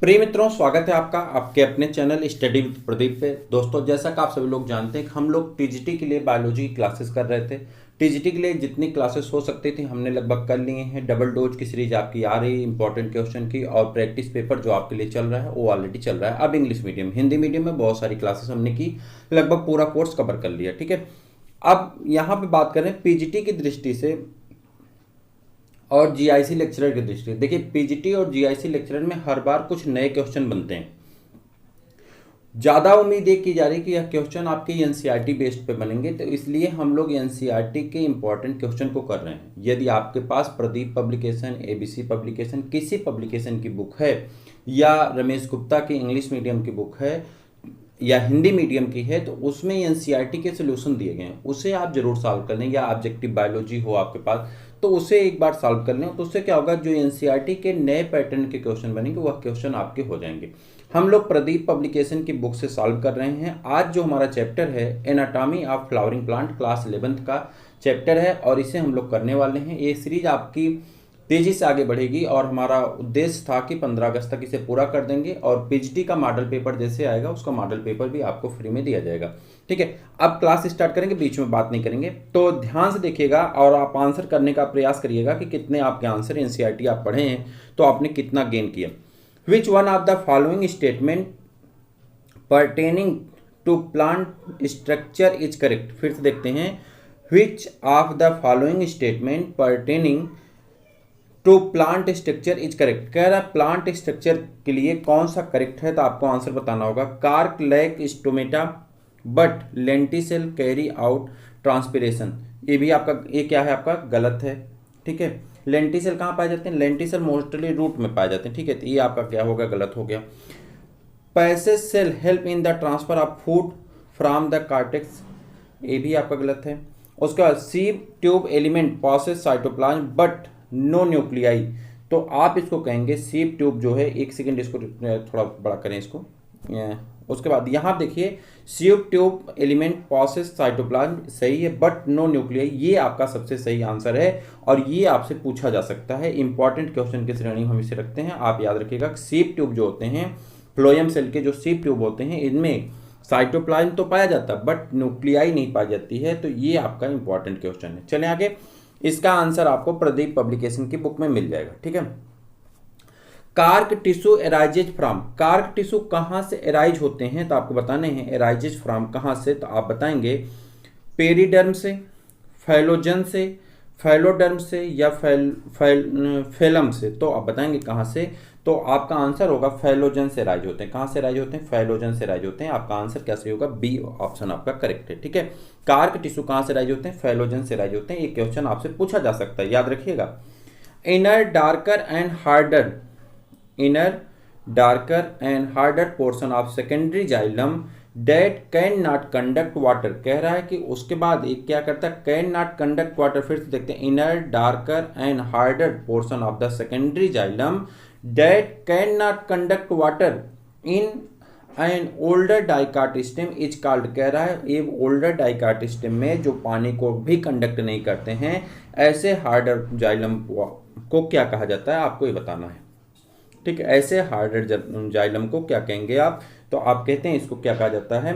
प्रिय मित्रों, स्वागत है आपका आपके अपने चैनल स्टडी विद प्रदीप पे। दोस्तों, जैसा कि आप सभी लोग जानते हैं कि हम लोग टीजीटी के लिए बायोलॉजी की क्लासेस कर रहे थे। टीजीटी के लिए जितनी क्लासेस हो सकती थी हमने लगभग कर लिए हैं। डबल डोज की सीरीज आपकी आ रही है इंपॉर्टेंट क्वेश्चन की, और प्रैक्टिस पेपर जो आपके लिए चल रहा है वो ऑलरेडी चल रहा है। अब इंग्लिश मीडियम, हिंदी मीडियम में बहुत सारी क्लासेस हमने की, लगभग पूरा कोर्स कवर कर लिया। ठीक है, अब यहाँ पे बात करें पीजीटी की दृष्टि से और जीआईसी लेक्चरर की दृष्टि से। देखिए, पीजीटी और जीआईसी लेक्चरर में हर बार कुछ नए क्वेश्चन बनते हैं। ज़्यादा उम्मीद ये की जा रही है कि यह क्वेश्चन आपके एनसीईआरटी बेस्ड पे बनेंगे, तो इसलिए हम लोग एनसीईआरटी के इंपॉर्टेंट क्वेश्चन को कर रहे हैं। यदि आपके पास प्रदीप पब्लिकेशन, एबीसी पब्लिकेशन, किसी पब्लिकेशन की बुक है, या रमेश गुप्ता की इंग्लिश मीडियम की बुक है, या हिंदी मीडियम की है, तो उसमें एनसीईआरटी के सोल्यूशन दिए गए हैं, उसे आप जरूर सॉल्व कर लें। या ऑब्जेक्टिव बायोलॉजी हो आपके पास, तो उसे एक बार सॉल्व कर लें, तो उससे क्या होगा, जो एनसीईआरटी के नए पैटर्न के क्वेश्चन बनेंगे वह क्वेश्चन आपके हो जाएंगे। हम लोग प्रदीप पब्लिकेशन की बुक से सॉल्व कर रहे हैं। आज जो हमारा चैप्टर है anatomy of flowering plant, class 11th का चैप्टर है, और इसे हम लोग करने वाले हैं। ये सीरीज आपकी तेजी से आगे बढ़ेगी, और हमारा उद्देश्य था कि 15 अगस्त तक इसे पूरा कर देंगे, और पीएचडी का मॉडल पेपर जैसे आएगा उसका मॉडल पेपर भी आपको फ्री में दिया जाएगा। ठीक है, अब क्लास स्टार्ट करेंगे, बीच में बात नहीं करेंगे, तो ध्यान से देखिएगा और आप आंसर करने का प्रयास करिएगा कि कितने आपके आंसर एनसीईआरटी आप पढ़े हैं तो आपने कितना गेन किया। Which one of the following statement pertaining to plant structure is correct. फिर से देखते हैं, which of the following statement pertaining to plant structure is correct. कह रहा है प्लांट स्ट्रक्चर के लिए कौन सा करेक्ट है, तो आपको आंसर बताना होगा। Cork lack stomata but lenticel carry out transpiration. ये भी आपका, ये क्या है आपका, गलत है। ठीक है, लेंटिसेल कहाँ पाए जाते हैं, लेंटिसेल मोस्टली रूट में पाए जाते हैं। ठीक है, तो ये आपका क्या होगा, गलत हो गया। Passage cell help in the transfer of food from the cortex, ये भी आपका गलत है। उसके बाद sieve tube element possess cytoplasm but no nuclei, तो आप इसको कहेंगे सीप ट्यूब जो है, एक सेकेंड इसको थोड़ा बड़ा करें इसको। उसके बाद यहाँ देखिए, सीप ट्यूब एलिमेंट पॉसेस साइटोप्लाज्म सही है, बट नो न्यूक्लियाई, ये आपका सबसे सही आंसर है, और ये आपसे पूछा जा सकता है। इंपॉर्टेंट क्वेश्चन की श्रेणी में हम इसे रखते हैं। आप याद रखिएगा, सीप ट्यूब जो होते हैं, फ्लोएम सेल के जो सीप ट्यूब होते हैं, इनमें साइटोप्लाज्म तो पाया जाता है बट न्यूक्लियाई नहीं पाई जाती है, तो ये आपका इंपॉर्टेंट क्वेश्चन है। चलें आगे, इसका आंसर आपको प्रदीप पब्लिकेशन की बुक में मिल जाएगा। ठीक है, cork tissue arises from, cork tissue कहाँ से एराइज होते हैं, तो आपको बताने हैं एराइजेज फ्रॉम कहाँ से, तो आप बताएंगे पेरिडर्म से, फैलोजन से, फैलोडर्म से, या फेलम से, तो आप बताएंगे कहाँ से, तो आपका आंसर होगा फैलोजन से राइज होते हैं। कहाँ से राइज होते हैं, फैलोजन से राइज होते हैं। आपका आंसर कैसे होगा, बी ऑप्शन आपका करेक्ट है। ठीक है, कार्क टिश्यू कहाँ से राइज होते हैं, फैलोजन से राइज होते हैं। ये क्वेश्चन आपसे पूछा जा सकता है, याद रखिएगा। Inner darker and harder, inner darker and harder portion of secondary xylem date can not conduct water, कह रहा है कि उसके बाद एक क्या करता है, कैन नॉट कंडक्ट वाटर। फिर से देखते हैं, inner darker and harder portion of the secondary xylem that cannot conduct water in an older dicot stem is called, कह रहा है ये ओल्डर डाइकाट स्टेम में जो पानी को भी कंडक्ट नहीं करते हैं, ऐसे हार्डर जाइलम को क्या कहा जाता है, आपको ये बताना है। ठीक है, ऐसे हार्डर जाइलम को क्या कहेंगे आप, तो आप कहते हैं इसको क्या कहा जाता है,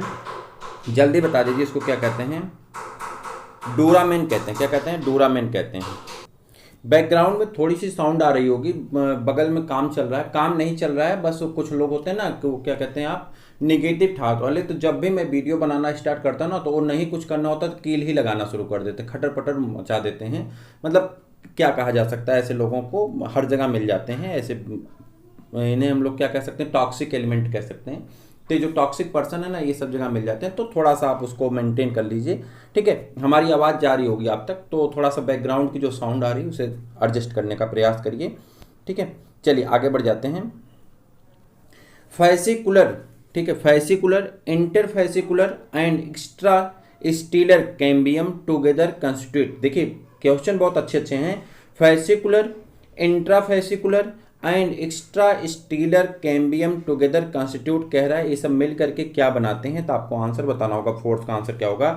जल्दी बता दीजिए, इसको क्या कहते हैं, डूरामेन कहते हैं। क्या कहते हैं, डूरामेन कहते हैं। बैकग्राउंड में थोड़ी सी साउंड आ रही होगी, बगल में काम चल रहा है, काम नहीं चल रहा है, बस कुछ लोग होते हैं ना कि क्या कहते हैं आप, निगेटिव ठाट वाले, तो जब भी मैं वीडियो बनाना स्टार्ट करता हूँ ना, तो वो नहीं कुछ करना होता तो कील ही लगाना शुरू कर देते, खटर पटर मचा देते हैं। मतलब क्या कहा जा सकता है, ऐसे लोगों को हर जगह मिल जाते हैं। ऐसे इन्हें हम लोग क्या कह सकते हैं, टॉक्सिक एलिमेंट कह सकते हैं। तो जो टॉक्सिक पर्सन है ना, ये सब जगह मिल जाते हैं, तो थोड़ा सा आप उसको मेंटेन कर लीजिए। ठीक है, हमारी आवाज़ जा रही होगी आप तक, तो थोड़ा सा बैकग्राउंड की जो साउंड आ रही है उसे एडजस्ट करने का प्रयास करिए। ठीक है, चलिए आगे बढ़ जाते हैं। फैसिकुलर, ठीक है, fascicular, इंटरफैसिकुलर and extra stealer cambium together constitute. देखिए क्वेश्चन बहुत अच्छे अच्छे हैं। Fascicular, इंट्राफैसिकुलर and extra stealer cambium together constitute, कह रहा है ये सब मिल करके क्या बनाते हैं, तो आपको आंसर बताना होगा। फोर्थ का आंसर क्या होगा,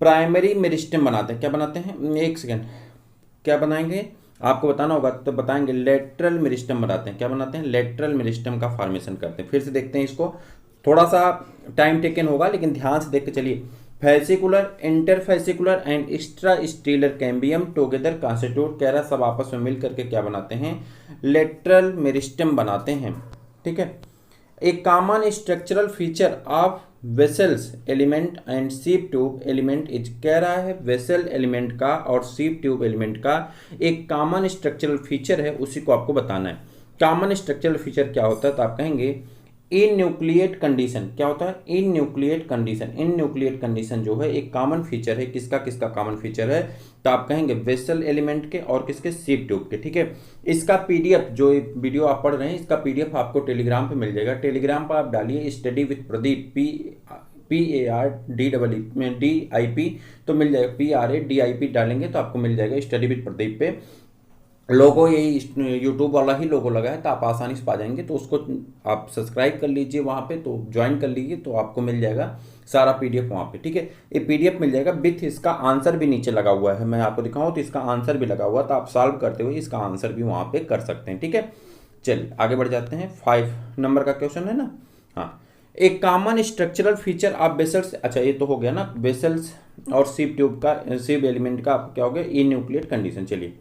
प्राइमरी मेरिस्टेम बनाते हैं। क्या बनाते हैं, एक सेकेंड, क्या बनाएंगे, आपको बताना होगा तो बताएंगे लेटरल मेरिस्टम बनाते हैं। क्या बनाते हैं? लेटरल मेरिस्टम का फॉर्मेशन करते हैं। फिर से देखते हैं इसको, थोड़ा सा टाइम टेकन होगा लेकिन ध्यान से देख के चलिए। Fascicular, इंटरफैसिकुलर and extra stealer cambium together constitute, कह रहा सब आपस में मिल करके क्या बनाते हैं? लेटरल मेरिस्टम बनाते हैं। ठीक है। एक common structural feature of vessels element and सीप ट्यूब एलिमेंट इज, कह रहा है वेसल एलिमेंट का और सीप ट्यूब एलिमेंट का एक कॉमन स्ट्रक्चरल फीचर है, उसी को आपको बताना है। कॉमन स्ट्रक्चरल फीचर क्या होता है? तो आप कहेंगे इन न्यूक्लिएट कंडीशन। क्या होता है? इन न्यूक्लिएट कंडीशन। इन न्यूक्लिएट कंडीशन जो है एक कॉमन फीचर है। किसका किसका कॉमन फीचर है? तो आप कहेंगे वेसल एलिमेंट के और किसके? सीप ट्यूब के। ठीक है। इसका पीडीएफ, जो वीडियो आप पढ़ रहे हैं, इसका पीडीएफ आपको टेलीग्राम पे मिल जाएगा। टेलीग्राम पर आप डालिए स्टडी विथ प्रदीप, PARDEEP, तो मिल जाएगा। PRADIP डालेंगे तो आपको मिल जाएगा स्टडी विथ प्रदीप पे। लोगो यही यूट्यूब वाला ही लोगो लगा है, तो आप आसानी से पा जाएंगे। तो उसको आप सब्सक्राइब कर लीजिए वहाँ पे, तो ज्वाइन कर लीजिए, तो आपको मिल जाएगा सारा पीडीएफ वहाँ पे। ठीक है। ये पीडीएफ मिल जाएगा विथ इसका आंसर भी नीचे लगा हुआ है। मैं आपको दिखाऊँ तो इसका आंसर भी लगा हुआ, तो आप सॉल्व करते हुए इसका आंसर भी वहाँ पे कर सकते हैं। ठीक है। चलिए आगे बढ़ जाते हैं। 5 नंबर का क्वेश्चन है ना। हाँ, एक common structural feature of vessels, अच्छा ये तो हो गया ना, वेसल्स और सीप ट्यूब का, सीप एलिमेंट का क्या हो गया? इन न्यूक्लिएट कंडीशन। चलिए,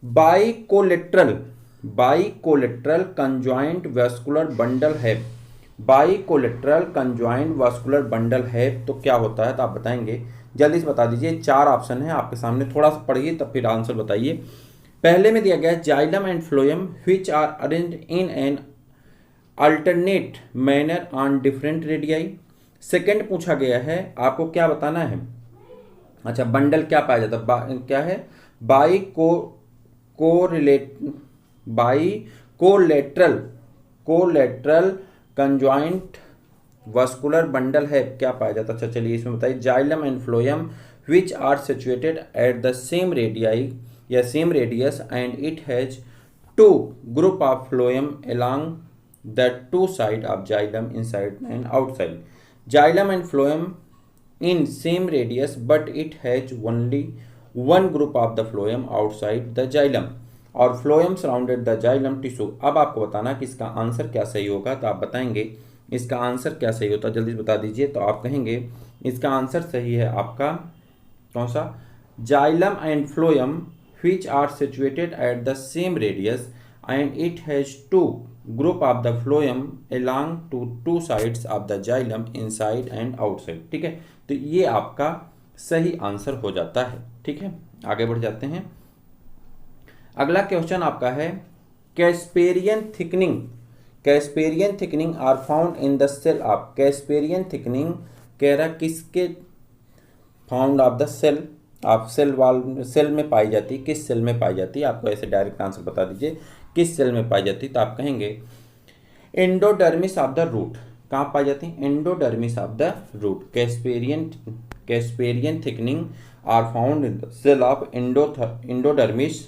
बाइकोलेट्रल, बाइकोलेट्रल कंजॉइंट वैस्कुलर बंडल है। बाइकोलेट्रल कंजॉइंट वैस्कुलर बंडल है तो क्या होता है? तो आप बताएंगे, जल्दी से बता दीजिए। 4 ऑप्शन है आपके सामने, थोड़ा सा पढ़िए तब फिर आंसर बताइए। पहले में दिया गया xylem and phloem which are arranged in an alternate manner on different radii. Second पूछा गया है, आपको क्या बताना है? अच्छा, बंडल क्या पाया जाता है? क्या है? Bi collateral, collateral conjoint vascular bundle है, क्या पाया जाता है? अच्छा चलिए इसमें बताइए। Xylem and phloem which are situated at the same radii या same radius and it has 2 group of phloem along the 2 side of xylem inside and outside. Xylem and phloem in same radius but it has only 1 group of the phloem outside the xylem और phloem surrounded the xylem tissue। अब आपको बताना कि इसका answer क्या सही होगा, तो आप बताएंगे इसका आंसर क्या सही होता है, जल्दी बता दीजिए। तो आप कहेंगे इसका आंसर सही है आपका कौन सा? Xylem and phloem which are situated at the same radius and it has 2 group of the phloem along to 2 sides of the xylem inside and outside। ठीक है, तो ये आपका सही आंसर हो जाता है। ठीक है, आगे बढ़ जाते हैं। अगला क्वेश्चन आपका है Casparian thickening, Casparian thickening are found in the cell of, Casparian thickening कह रहा किसके फाउंड ऑफ द सेल, आप सेल वाल सेल में पाई जाती है, किस सेल में पाई जाती है? आपको ऐसे डायरेक्ट आंसर बता दीजिए किस सेल में पाई जाती है। तो आप कहेंगे एंडोडर्मिस ऑफ द रूट। कहाँ पाई जाती है? Endodermis of the root. Casparian thickening are found in the cell of endodermis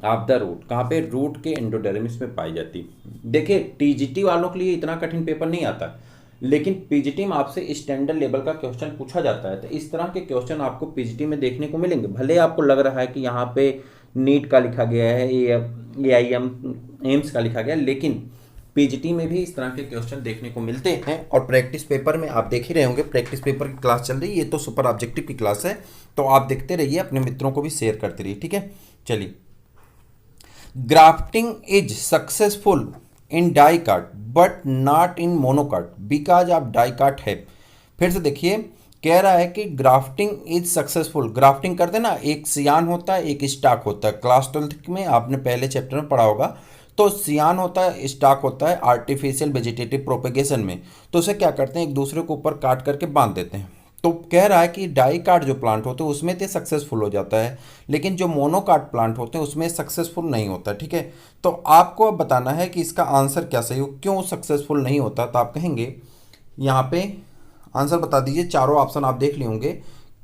of the root. कहाँ पे? रूट के एंडोडर्मिस में पाई जाती है। देखिए टीजीटी वालों के लिए इतना कठिन पेपर नहीं आता, लेकिन पीजीटी में आपसे स्टैंडर्ड लेवल का क्वेश्चन पूछा जाता है। तो इस तरह के क्वेश्चन आपको पीजीटी में देखने को मिलेंगे। भले आपको लग रहा है कि यहाँ पे नीट का लिखा गया है, AIM एम्स का लिखा गया, लेकिन पीजीटी में भी इस तरह के क्वेश्चन देखने को मिलते हैं। और प्रैक्टिस पेपर में आप देख ही रहे होंगे, प्रैक्टिस पेपर की क्लास चल रही है, ये तो सुपर ऑब्जेक्टिव की क्लास है, तो आप देखते रहिए, अपने मित्रों को भी शेयर करते रहिए। ठीक है, चलिए। Grafting is successful in dicot but not in monocot because of dicot है। फिर से देखिए, कह रहा है कि ग्राफ्टिंग इज सक्सेसफुल। ग्राफ्टिंग करते ना, एक सियान होता है एक स्टॉक होता है। क्लास 12 में आपने पहले चैप्टर में पढ़ा होगा। तो सियान होता है, स्टॉक होता है आर्टिफिशियल वेजिटेटिव प्रोपेगेशन में। तो उसे क्या करते हैं, एक दूसरे के ऊपर काट करके बांध देते हैं। तो कह रहा है कि डाई काट जो प्लांट होते हैं उसमें तो सक्सेसफुल हो जाता है, लेकिन जो मोनोकाट प्लांट होते हैं उसमें सक्सेसफुल नहीं होता। ठीक है, तो आपको अब बताना है कि इसका आंसर क्या सही हो, क्यों सक्सेसफुल नहीं होता। तो आप कहेंगे यहाँ पे आंसर बता दीजिए। चारों ऑप्शन आप देख लिए होंगे।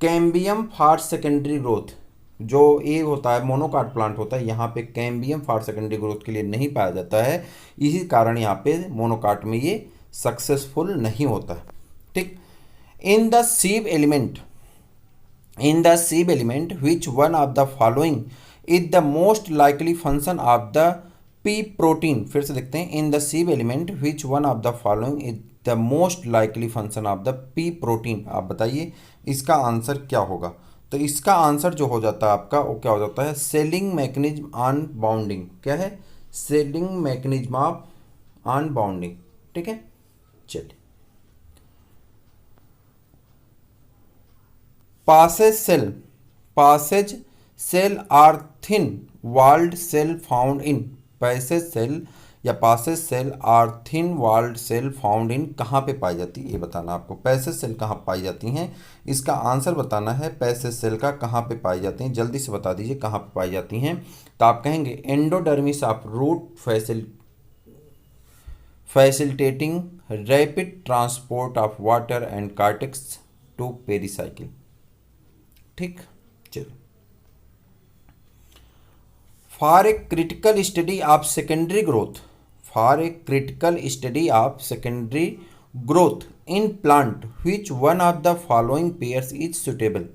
कैम्बियम फॉर सेकेंडरी ग्रोथ, जो ये होता है मोनोकाट प्लांट होता है, यहाँ पे कैम्बियम फॉर सेकेंडरी ग्रोथ के लिए नहीं पाया जाता है, इसी कारण यहाँ पे मोनोकाट में ये सक्सेसफुल नहीं होता है। ठीक। In the sieve element which one of the following is the most likely function of the P protein. फिर से देखते हैं, in the सीव element which one of the following is the most likely function of the P protein. आप बताइए इसका answer क्या होगा। तो इसका आंसर जो हो जाता है आपका वो क्या हो जाता है, सेलिंग मैकेनिज्म ऑन बाउंडिंग। क्या है, sealing mechanism of on bounding. ठीक है, चलिए। Passage cell are thin walled cell found in. Passage cell या passage cell are thin walled cell found in कहाँ पे पाई जाती है, ये बताना आपको। पैसेज सेल कहाँ पाई जाती हैं, इसका आंसर बताना है। पैसेज सेल का कहाँ पे पाई जाती हैं, जल्दी से बता दीजिए कहाँ पे पाई जाती हैं। तो आप कहेंगे endodermis of root facilitating rapid transport of water and cortex to pericycle. ठीक, चलो। For a critical study of secondary growth, for a critical study of secondary growth in plant which one of the following pairs is suitable.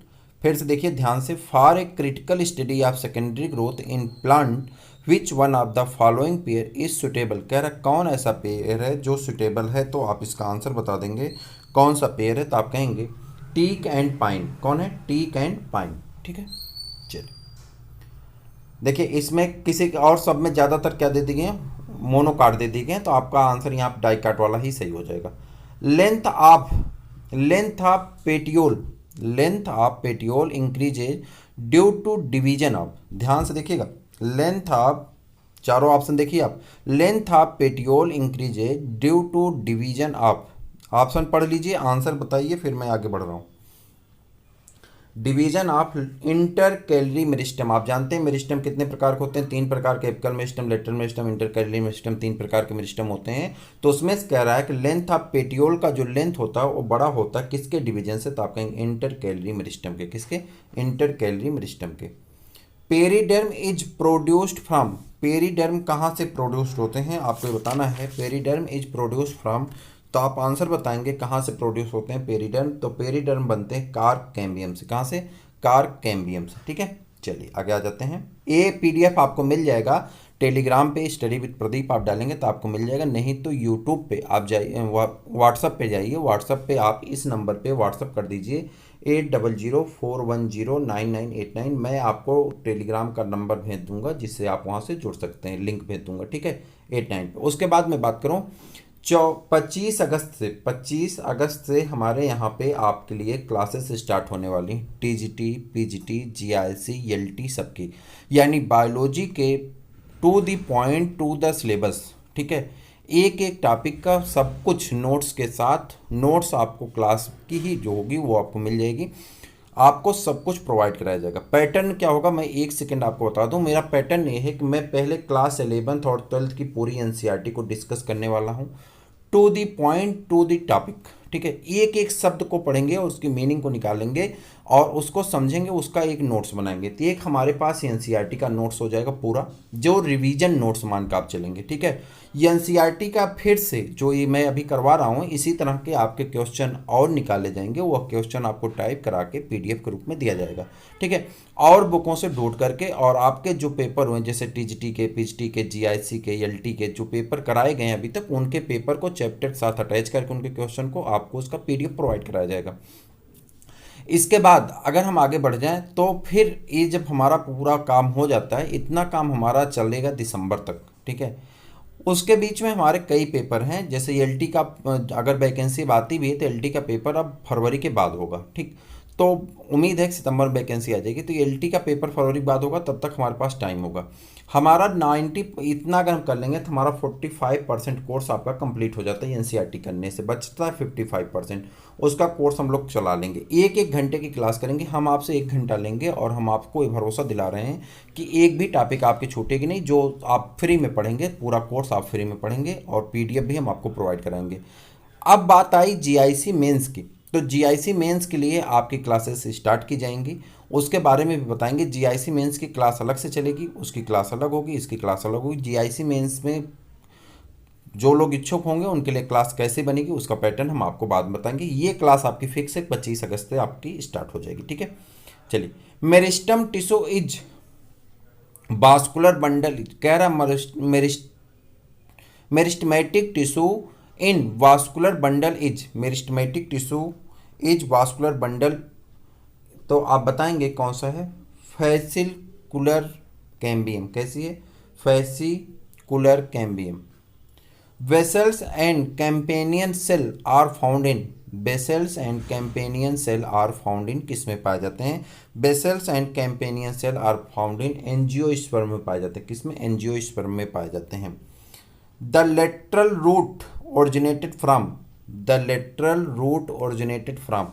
फिर से देखिए ध्यान से, for a critical study of secondary growth in plant which one of the following pair is suitable. कह रहा कौन ऐसा pair है जो सुटेबल है, तो आप इसका आंसर बता देंगे कौन सा पेयर है। तो आप कहेंगे टीक एंड पाइन। कौन है, टीक एंड पाइन। ठीक है, चलिए। देखिए इसमें किसी और सब में ज़्यादातर क्या दे दी गई है, मोनोकाट दे दी गए हैं, तो आपका आंसर यहाँ डाइकाट वाला ही सही हो जाएगा। Length of petiole increases due to division of. ध्यान से देखिएगा, लेंथ ऑफ, चारों ऑप्शन देखिए आप, length of petiole increases due to division of. Option पढ़ लीजिए, आंसर बताइए, फिर मैं आगे बढ़ रहा हूँ। Division of inter calorie meristem. आप जानते हैं मेरिस्टम कितने प्रकार के होते हैं, 3 प्रकार के, apical meristem, lateral meristem, inter calorie meristem, 3 प्रकार के मेरिस्टम होते हैं। तो उसमें से कह रहा है कि लेंथ ऑफ पेटियोल का जो लेंथ होता है वो बड़ा होता है किसके डिवीजन से, तो आप कहेंगे इंटर कैलरी मेरिस्टम के। किसके, इंटर कैलरी मेरिस्टम के। Periderm is produced from. Periderm कहाँ से प्रोड्यूस्ड होते हैं आपको बताना है। पेरिडर्म इज प्रोड्यूस्ड फ्रॉम, तो आप आंसर बताएंगे कहाँ से प्रोड्यूस होते हैं पेरिडर्म। तो पेरिडर्म बनते हैं कार्क कैम्बियम से। कहाँ से, कार्क कैम्बियम से। ठीक है, चलिए आगे आ जाते हैं। ये पीडीएफ आपको मिल जाएगा टेलीग्राम पे, स्टडी विद प्रदीप आप डालेंगे तो आपको मिल जाएगा, नहीं तो यूट्यूब पे आप जाइए, व्हाट्सअप पे जाइए, व्हाट्सअप पे आप इस नंबर पे व्हाट्सअप कर दीजिए 8004109989। मैं आपको टेलीग्राम का नंबर भेज दूंगा जिससे आप वहाँ से जुड़ सकते हैं, लिंक भेज दूंगा। ठीक है, 89 पे। उसके बाद मैं बात करूँ 25 अगस्त से हमारे यहाँ पे आपके लिए क्लासेस स्टार्ट होने वाली, टीजीटी, पीजीटी, जीआईएलसी, एलटी सबकी, यानी बायोलॉजी के to the point, to the syllabus. ठीक है, एक एक टॉपिक का सब कुछ नोट्स के साथ, नोट्स आपको क्लास की ही जो होगी वो आपको मिल जाएगी। आपको सब कुछ प्रोवाइड कराया जाएगा। पैटर्न क्या होगा, मैं 1 सेकंड आपको बता दूं। मेरा पैटर्न ये है कि मैं पहले क्लास 11th और 12th की पूरी एनसीईआरटी को डिस्कस करने वाला हूं, to the point, to the topic. ठीक है, एक एक शब्द को पढ़ेंगे और उसकी मीनिंग को निकालेंगे और उसको समझेंगे, उसका एक नोट्स बनाएंगे। तो एक हमारे पास एनसीईआरटी का नोट्स हो जाएगा पूरा, जो रिवीजन नोट्स मान के आप चलेंगे। ठीक है, ये एनसीईआरटी का फिर से जो ये मैं अभी करवा रहा हूँ, इसी तरह के आपके क्वेश्चन और निकाले जाएंगे। वो क्वेश्चन आपको टाइप करा के पीडीएफ के रूप में दिया जाएगा। ठीक है, और बुकों से ढूंढ करके, और आपके जो पेपर हुए जैसे टीजीटी के, पीजीटी के, जीआईसी के, एलटी के जो पेपर कराए गए हैं अभी तक, उनके पेपर को चैप्टर के साथ अटैच करके उनके क्वेश्चन को आपको उसका पीडीएफ प्रोवाइड कराया जाएगा। इसके बाद अगर हम आगे बढ़ जाएं तो फिर ये जब हमारा पूरा काम हो जाता है, इतना काम हमारा चलेगा दिसंबर तक। ठीक है, उसके बीच में हमारे कई पेपर हैं, जैसे एलटी का अगर वैकेंसी आती भी है तो एलटी का पेपर अब फरवरी के बाद होगा। ठीक, तो उम्मीद है कि सितंबर में वैकेंसी आ जाएगी, तो एलटी का पेपर फरवरी के बाद होगा, तब तक हमारे पास टाइम होगा। हमारा 90 इतना अगर हम कर लेंगे तो हमारा 45% कोर्स आपका कंप्लीट हो जाता है। एनसीईआरटी करने से बचता है 55%, उसका कोर्स हम लोग चला लेंगे। 1-1 घंटे की क्लास करेंगे, हम आपसे 1 घंटा लेंगे और हम आपको ये भरोसा दिला रहे हैं कि एक भी टॉपिक आपकी छूटेगी नहीं। जो आप फ्री में पढ़ेंगे, पूरा कोर्स आप फ्री में पढ़ेंगे और पीडीएफ भी हम आपको प्रोवाइड कराएंगे। अब बात आई जीआईसी मेंस की, तो जीआईसी मेंस के लिए आपकी क्लासेस स्टार्ट की जाएंगी, उसके बारे में भी बताएंगे। जीआईसी मेंस की क्लास अलग से चलेगी, उसकी क्लास अलग होगी, इसकी क्लास अलग होगी। जीआईसी मेंस में जो लोग इच्छुक होंगे उनके लिए क्लास कैसे बनेगी उसका पैटर्न हम आपको बाद में बताएंगे। ये क्लास आपकी फिक्स है, 25 अगस्त से आपकी स्टार्ट हो जाएगी। ठीक है, चलिए। Meristem tissue is vascular bundle कह रहा meristematic tissue in vascular bundle is, meristematic tissue is vascular bundle, तो आप बताएंगे कौन सा है? Fascicular cambium. कैसी है? Fascicular cambium. Vessels and companion cell are found in, vessels and companion cell are found in किस में पाए जाते हैं? Vessels and companion cell are found in angiosperm में पाए जाते हैं। किस में? एंजियोस्पर्म में पाए जाते हैं। The lateral root originated from, the lateral root originated from.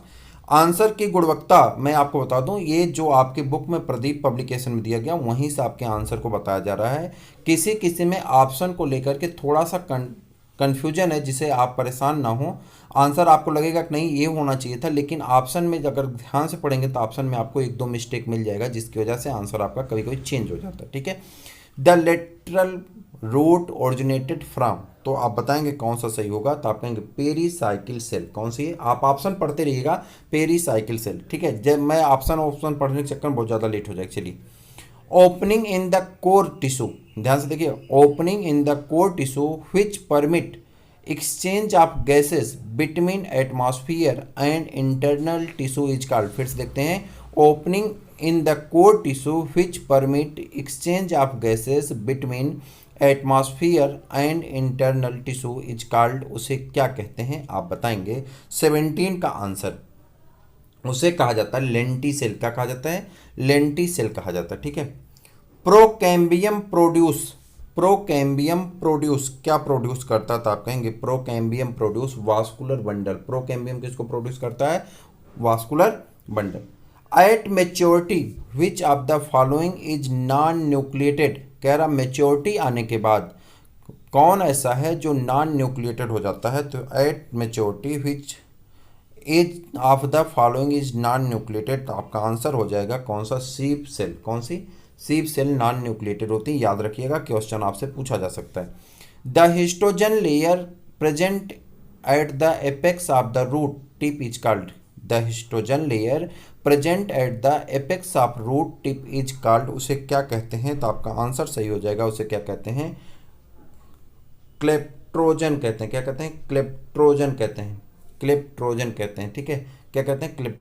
Answer की गुणवत्ता मैं आपको बता दूं, ये जो आपके बुक में प्रदीप पब्लिकेशन में दिया गया वहीं से आपके आंसर को बताया जा रहा है। किसी किसी में ऑप्शन को लेकर के थोड़ा सा कन्फ्यूजन है, जिसे आप परेशान ना हो। आंसर आपको लगेगा कि नहीं ये होना चाहिए था, लेकिन ऑप्शन में अगर ध्यान से पढ़ेंगे तो ऑप्शन में आपको एक दो मिस्टेक मिल जाएगा, जिसकी वजह से आंसर आपका कभी कभी चेंज हो जाता है। ठीक है। The lateral root originated from, तो आप बताएंगे कौन सा सही होगा? तो आप कहेंगे पेरीसाइकिल सेल। कौन सी है? आप ऑप्शन पढ़ते रहिएगा, पेरीसाइकिल सेल। ठीक है। जब मैं ऑप्शन पढ़ने के चक्कर में बहुत ज़्यादा लेट हो जाएगा। चलिए, opening in the core tissue, ध्यान से देखिए, opening in the core tissue which permit exchange of gases between atmosphere and internal tissue is called. फिर से देखते हैं, opening in the core tissue which permit exchange of gases between atmosphere and internal tissue is called, उसे क्या कहते हैं? आप बताएंगे। 17 का आंसर, उसे कहा जाता है लेंटिसेल। क्या कहा जाता है? लेंटिसेल कहा जाता है। ठीक है। प्रोकैम्बियम प्रोड्यूस, प्रोकैम्बियम प्रोड्यूस क्या प्रोड्यूस करता था? आप कहेंगे procambium produce vascular bundle. Procambium किसको प्रोड्यूस करता है? Vascular bundle. Eight maturity which of the following is non nucleated, कह रहा मेच्योरिटी आने के बाद कौन ऐसा है जो नॉन न्यूक्लिएटेड हो जाता है? तो at maturity which age of the following is non nucleated, तो आपका आंसर हो जाएगा कौन सा? Sieve cell. कौन सी? शीप सेल नॉन न्यूक्लिएटेड होती है। याद रखिएगा, क्वेश्चन आपसे पूछा जा सकता है। The histogen layer present at the apex of the root tip is called, the histogen layer present at the apex of root tip is called, उसे क्या कहते हैं? तो आपका आंसर सही हो जाएगा, उसे क्या कहते हैं? क्लेप्ट्रोजन कहते हैं। क्या कहते हैं? क्लेप्ट्रोजन कहते हैं, क्लेप्ट्रोजन कहते हैं। ठीक है। क्या कहते हैं?